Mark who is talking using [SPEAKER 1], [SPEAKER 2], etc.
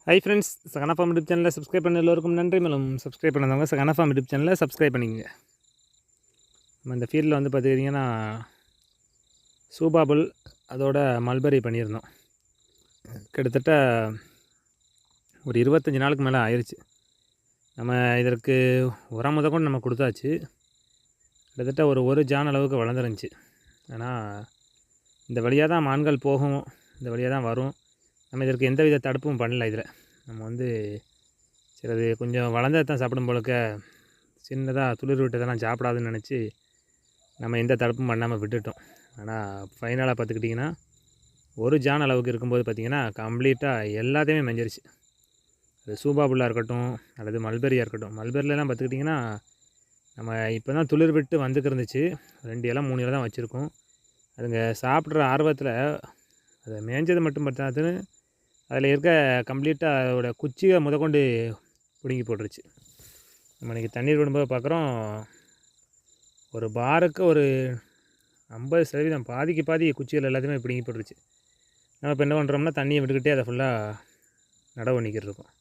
[SPEAKER 1] Hi friends, Sahana form YouTube சேனலில் subscribe பண்ண எல்லோருக்கும் நன்றி. மேலும் சப்ஸ்கிரைப் பண்ணாதவங்க சகனா ஃபார்ம் யூடியூப் சேனலில் சப்ஸ்கிரைப் பண்ணிக்கங்க. நம்ம இந்த ஃபீல்டில் வந்து பார்த்துக்கிட்டிங்கன்னா சூபாபுல் அதோட மல்பரி பண்ணியிருந்தோம். கிட்டத்தட்ட ஒரு 25 நாளுக்கு மேலே ஆயிடுச்சு. நம்ம இதற்கு உரம் முதற்கொண்டு நம்ம கொடுத்தாச்சு. கிட்டத்தட்ட ஒரு ஜான் அளவுக்கு வளர்ந்துருந்துச்சு. ஆனால் இந்த வழியாக தான் மான்கள் போகும், இந்த வழியாக தான் வரும். நம்ம இதற்கு எந்த வித தடுப்பும் பண்ணல. இதில் நம்ம வந்து சிலது கொஞ்சம் வளர்ந்தது தான் சாப்பிடும் போலக்க, சின்னதாக துளிர் விட்டதெல்லாம் சாப்பிடாதுன்னு நினச்சி நம்ம எந்த தடுப்பும் பண்ணாமல் விட்டுட்டோம். ஆனால் ஃபைனலாக பார்த்துக்கிட்டிங்கன்னா ஒரு ஜான் அளவுக்கு இருக்கும்போது பார்த்திங்கன்னா கம்ப்ளீட்டாக எல்லாத்தையுமே மெஞ்சிருச்சு. அது சூபாபுல்லாக இருக்கட்டும் அல்லது மல்பெரியாக இருக்கட்டும். மல்பெரிலாம் பார்த்துக்கிட்டிங்கன்னா நம்ம இப்போ தான் துளிர் விட்டு வந்துக்கிருந்துச்சு. 2 இலை 3 இலை தான் வச்சுருக்கோம். அதுங்க சாப்பிட்ற ஆர்வத்தில் அதை மேய்ஞ்சது மட்டும் பார்த்தாதுன்னு அதில் இருக்க கம்ப்ளீட்டாக அதோட குச்சியை முதற்கொண்டு பிடுங்கி போட்டுருச்சு. நம்ம இன்றைக்கி தண்ணீர் விடும்போது பார்க்குறோம், ஒரு பாருக்கு ஒரு 50% பாதிக்கு பாதி குச்சிகள் எல்லாத்தையுமே பிடுங்கி போட்டுருச்சு. நம்ம இப்போ என்ன பண்ணுறோம்னா தண்ணியை விட்டுக்கிட்டே அதை ஃபுல்லாக நடவு பண்ணிக்கிட்டு இருக்கோம்.